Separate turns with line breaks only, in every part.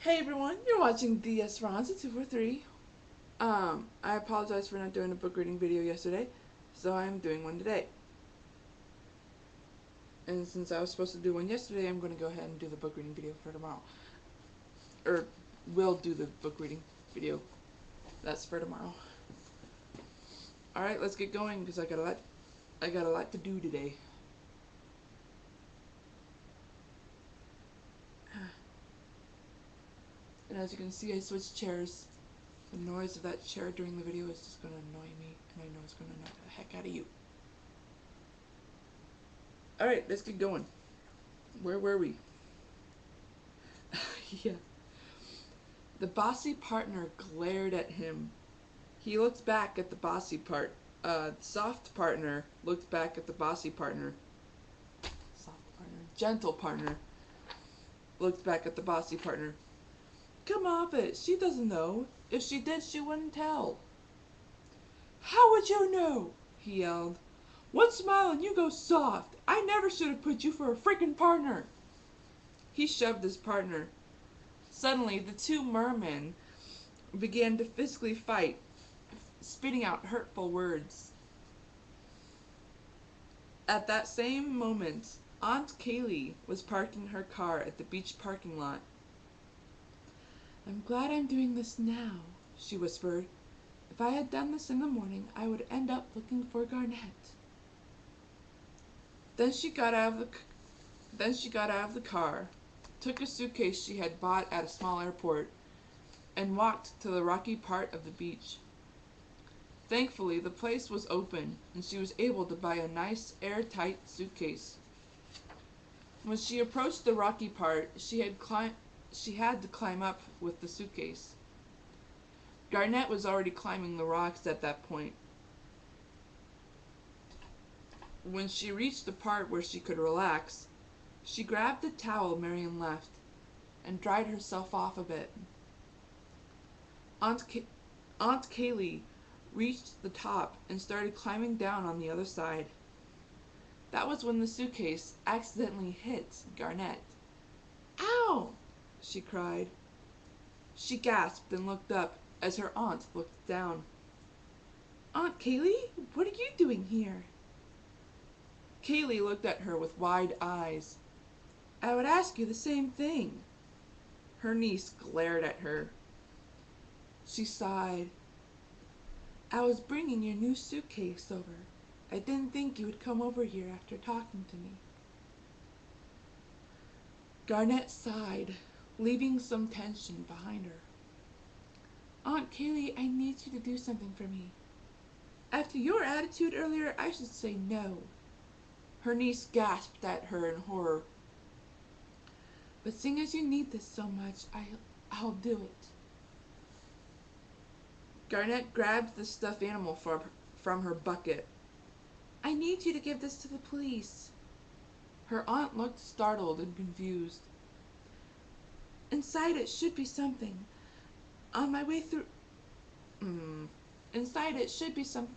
Hey everyone, you're watching DS Ronza 243. I apologize for not doing a book reading video yesterday, so I'm doing one today. And since I was supposed to do one yesterday, I'm going to go ahead and do the book reading video for tomorrow. Or, will do the book reading video. That's for tomorrow. Alright, let's get going because I got a lot to do today. And as you can see, I switched chairs. The noise of that chair during the video is just going to annoy me, and I know it's going to annoy the heck out of you. Alright, let's get going. Where were we? Yeah. The bossy partner glared at him. He looked back at the bossy soft partner looked back at the bossy partner. Soft partner. Gentle partner looked back at the bossy partner. Come off it. She doesn't know. If she did, she wouldn't tell. How would you know? He yelled. One smile and you go soft. I never should have put you for a freaking partner. He shoved his partner. Suddenly, the two mermen began to physically fight, spitting out hurtful words. At that same moment, Aunt Kaylee was parking her car at the beach parking lot. I'm glad I'm doing this now, she whispered. If I had done this in the morning, I would end up looking for Garnet. Then she got out of the car, took a suitcase she had bought at a small airport, and walked to the rocky part of the beach. Thankfully, the place was open, and she was able to buy a nice, airtight suitcase. When she approached the rocky part, she had to climb up with the suitcase. Garnet was already climbing the rocks at that point. When she reached the part where she could relax, she grabbed the towel Marion left and dried herself off a bit. Aunt Kaylee reached the top and started climbing down on the other side. That was when the suitcase accidentally hit Garnet. Ow! She cried. She gasped and looked up as her aunt looked down. Aunt Kaylee, what are you doing here? Kaylee looked at her with wide eyes. I would ask you the same thing. Her niece glared at her. She sighed. I was bringing your new suitcase over. I didn't think you would come over here after talking to me. Garnet sighed, leaving some tension behind her. Aunt Kaylee, I need you to do something for me. After your attitude earlier, I should say no. Her niece gasped at her in horror. But seeing as you need this so much, I'll do it. Garnet grabbed the stuffed animal from her bucket. I need you to give this to the police. Her aunt looked startled and confused. Inside it should be something. On my way through... Inside it should be something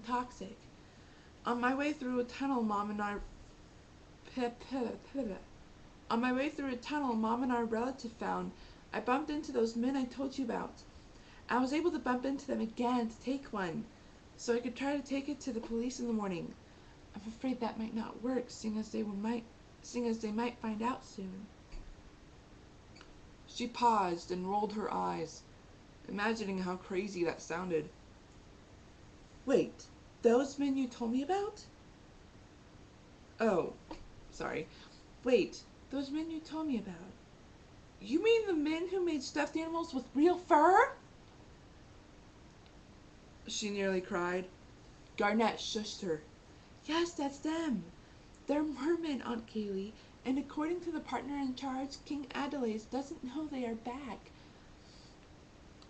toxic. On my way through a tunnel Mom and our relative found, I bumped into those men I told you about. I was able to bump into them again to take one, so I could try to take it to the police in the morning. I'm afraid that might not work, seeing as they might find out soon. She paused and rolled her eyes, imagining how crazy that sounded. Wait, those men you told me about? Oh, sorry. Wait, those men you told me about. You mean the men who made stuffed animals with real fur? She nearly cried. Garnet shushed her. Yes, that's them. They're mermen, Aunt Kaylee, and according to the partner in charge, King Adelaide doesn't know they are back,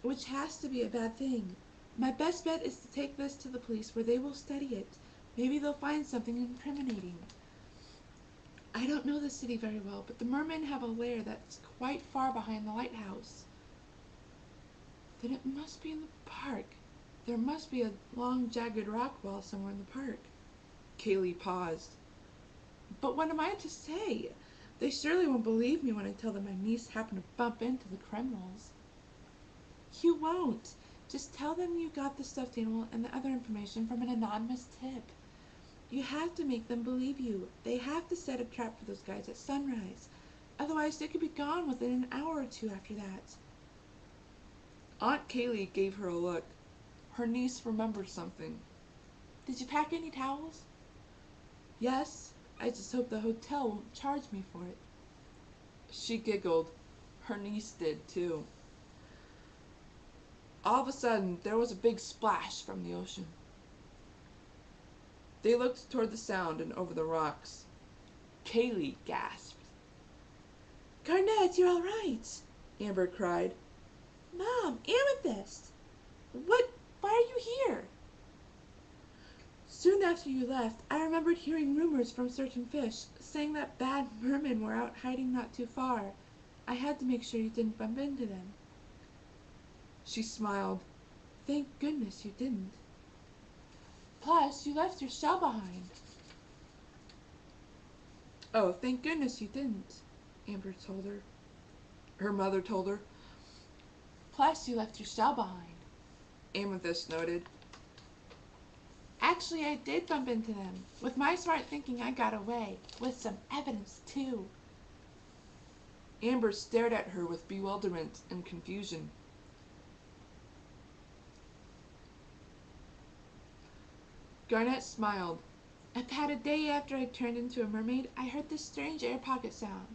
which has to be a bad thing. My best bet is to take this to the police where they will study it. Maybe they'll find something incriminating. I don't know the city very well, but the mermen have a lair that's quite far behind the lighthouse. Then it must be in the park. There must be a long, jagged rock wall somewhere in the park. Kaylee paused. But what am I to say? They surely won't believe me when I tell them my niece happened to bump into the criminals. You won't. Just tell them you got the stuffed animal and the other information from an anonymous tip. You have to make them believe you. They have to set a trap for those guys at sunrise. Otherwise, they could be gone within an hour or two after that. Aunt Kaylee gave her a look. Her niece remembered something. Did you pack any towels? Yes. I just hope the hotel won't charge me for it. She giggled. Her niece did, too. All of a sudden, there was a big splash from the ocean. They looked toward the sound and over the rocks. Kaylee gasped. Garnett, you're all right, Amber cried. Mom, Amethyst! Why are you here? Soon after you left, I remembered hearing rumors from certain fish saying that bad mermen were out hiding not too far. I had to make sure you didn't bump into them. She smiled. Thank goodness you didn't. Plus, you left your shell behind. Oh, thank goodness you didn't, Amber told her. Her mother told her. Plus, you left your shell behind, Amethyst noted. Actually, I did bump into them. With my smart thinking, I got away. With some evidence, too. Amber stared at her with bewilderment and confusion. Garnett smiled. About a day after I turned into a mermaid, I heard this strange air pocket sound.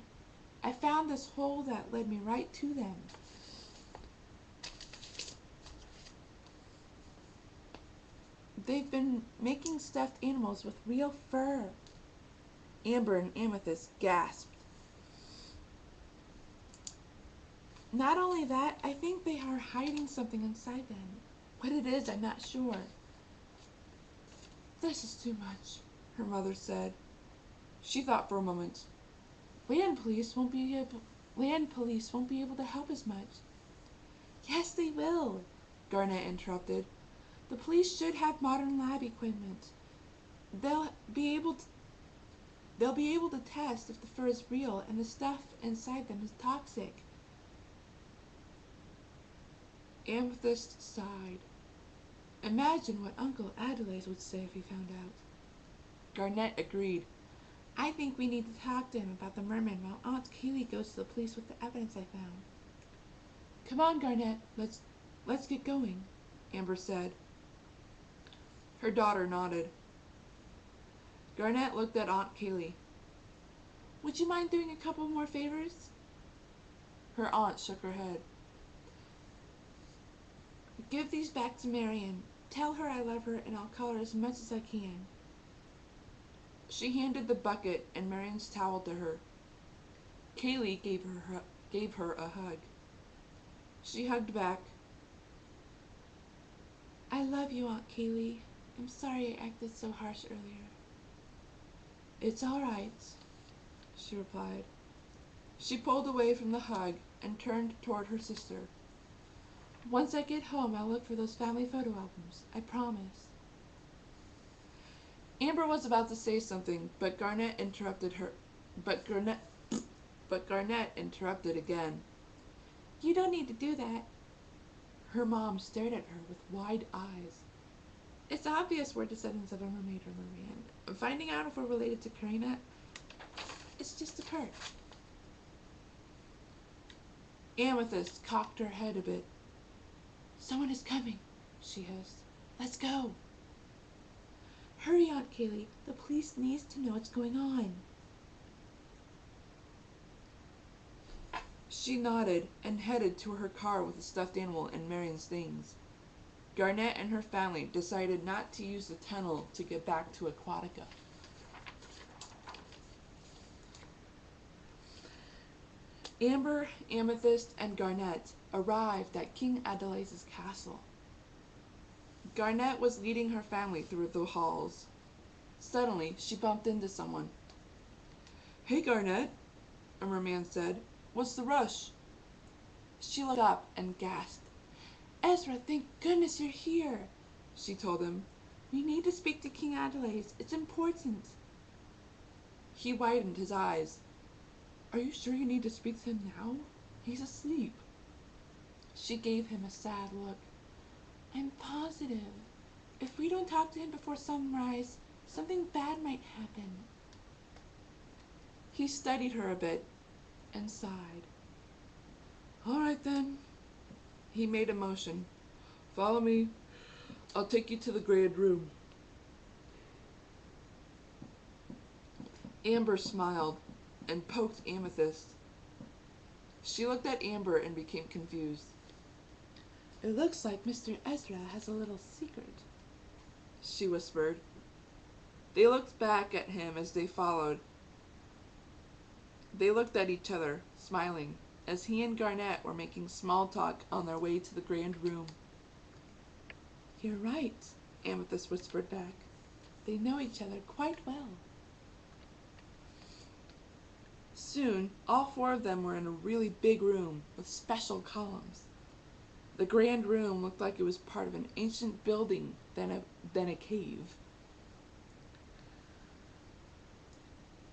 I found this hole that led me right to them. They've been making stuffed animals with real fur. Amber and Amethyst gasped. Not only that, I think they are hiding something inside them. What it is, I'm not sure. This is too much, her mother said. She thought for a moment. Land police won't be able to help as much. Yes, they will, Garnett interrupted. The police should have modern lab equipment. They'll be able to test if the fur is real and the stuff inside them is toxic. Amethyst sighed. Imagine what Uncle Adelaide would say if he found out. Garnett agreed. I think we need to talk to him about the merman while Aunt Kaylee goes to the police with the evidence I found. Come on, Garnett, let's get going, Amber said. Her daughter nodded. Garnett looked at Aunt Kaylee. Would you mind doing a couple more favors? Her aunt shook her head. Give these back to Marion. Tell her I love her and I'll call her as much as I can. She handed the bucket and Marion's towel to her. Kaylee gave her a hug. She hugged back. I love you, Aunt Kaylee. I'm sorry I acted so harsh earlier. It's all right, she replied. She pulled away from the hug and turned toward her sister. Once I get home, I'll look for those family photo albums. I promise. Amber was about to say something, but Garnett interrupted her. But Garnett interrupted again. You don't need to do that. Her mom stared at her with wide eyes. It's obvious we're descendants of a mermaid or merman. Finding out if we're related to Karina, it's just a perk. Amethyst cocked her head a bit. Someone is coming, she hissed. Let's go. Hurry, Aunt Kaylee. The police needs to know what's going on. She nodded and headed to her car with the stuffed animal and Marion's things. Garnett and her family decided not to use the tunnel to get back to Aquatica. Amber, Amethyst, and Garnett arrived at King Adelaide's castle. Garnett was leading her family through the halls. Suddenly, she bumped into someone. Hey, Garnett, a merman said. What's the rush? She looked up and gasped. Ezra, thank goodness you're here, she told him. We need to speak to King Adelaide. It's important. He widened his eyes. Are you sure you need to speak to him now? He's asleep. She gave him a sad look. I'm positive. If we don't talk to him before sunrise, something bad might happen. He studied her a bit and sighed. All right then. He made a motion. Follow me. I'll take you to the grand room. Amber smiled and poked Amethyst. She looked at Amber and became confused. It looks like Mr. Ezra has a little secret, she whispered. They looked back at him as they followed. They looked at each other, smiling, as he and Garnet were making small talk on their way to the grand room. You're right, Amethyst whispered back. They know each other quite well. Soon, all four of them were in a really big room with special columns. The grand room looked like it was part of an ancient building than a cave.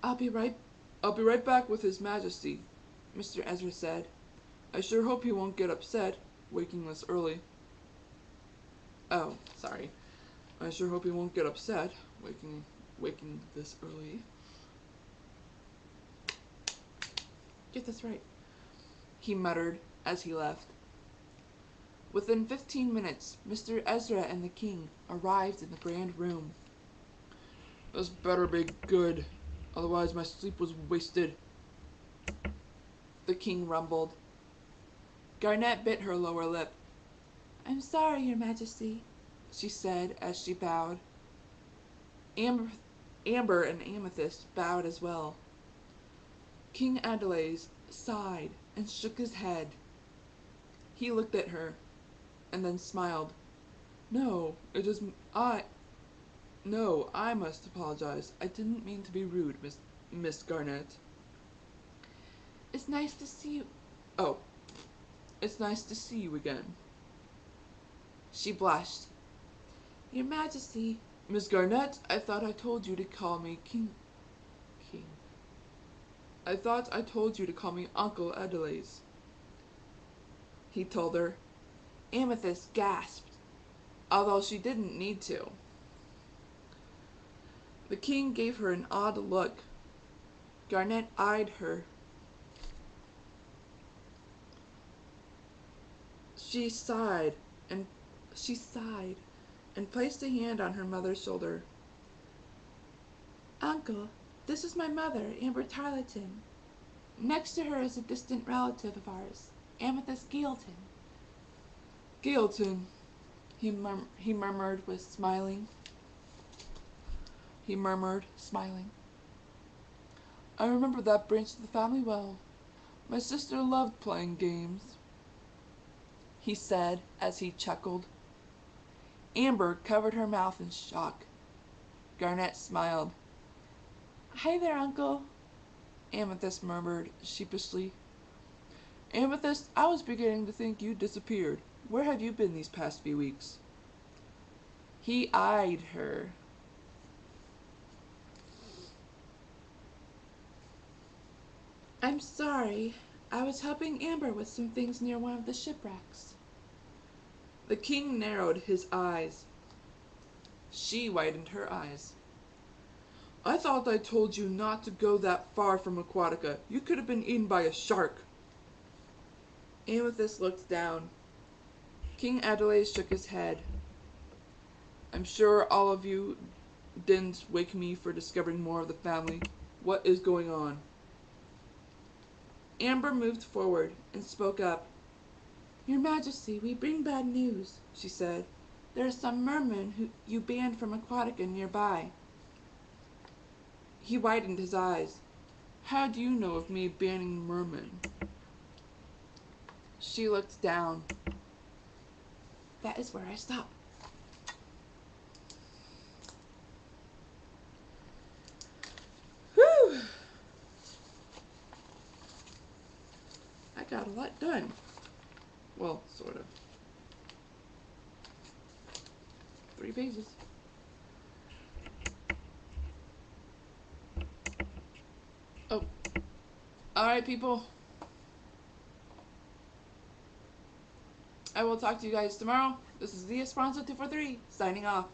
I'll be right back with His Majesty, Mr. Ezra said. I sure hope he won't get upset, waking this early. Oh, sorry. I sure hope he won't get upset, waking this early. Get this right, he muttered as he left. Within 15 minutes, Mr. Ezra and the king arrived in the grand room. This better be good, otherwise my sleep was wasted, the king rumbled. Garnet bit her lower lip. I'm sorry, Your Majesty, she said as she bowed. Amber and Amethyst bowed as well. King Adelaide sighed and shook his head. He looked at her and then smiled. No, I must apologize. I didn't mean to be rude, Miss Garnet. It's nice to see you. Oh, it's nice to see you again. She blushed. Your Majesty. Miss Garnet, I thought I told you to call me King. I thought I told you to call me Uncle Adelaide, he told her. Amethyst gasped, although she didn't need to. The king gave her an odd look. Garnet eyed her. She sighed and placed a hand on her mother's shoulder. Uncle, this is my mother, Amber Tarleton. Next to her is a distant relative of ours, Amethyst Gailton. Gailton, he murmured, smiling. I remember that branch of the family well. My sister loved playing games, he said as he chuckled. Amber covered her mouth in shock. Garnet smiled. Hi there, Uncle, Amethyst murmured sheepishly. Amethyst, I was beginning to think you disappeared. Where have you been these past few weeks? He eyed her. I'm sorry. I was helping Amber with some things near one of the shipwrecks. The king narrowed his eyes. She widened her eyes. I thought I told you not to go that far from Aquatica. You could have been eaten by a shark. Amethyst looked down. King Adelaide shook his head. I'm sure all of you didn't wake me for discovering more of the family. What is going on? Amber moved forward and spoke up. Your Majesty, we bring bad news, she said. There are some mermen who you banned from Aquatica nearby. He widened his eyes. How do you know of me banning mermen? She looked down. That is where I stop. Whew! I got a lot done. Well, sort of. 3 pages. Oh, alright, people. I will talk to you guys tomorrow. This is the Esperanza 243 signing off.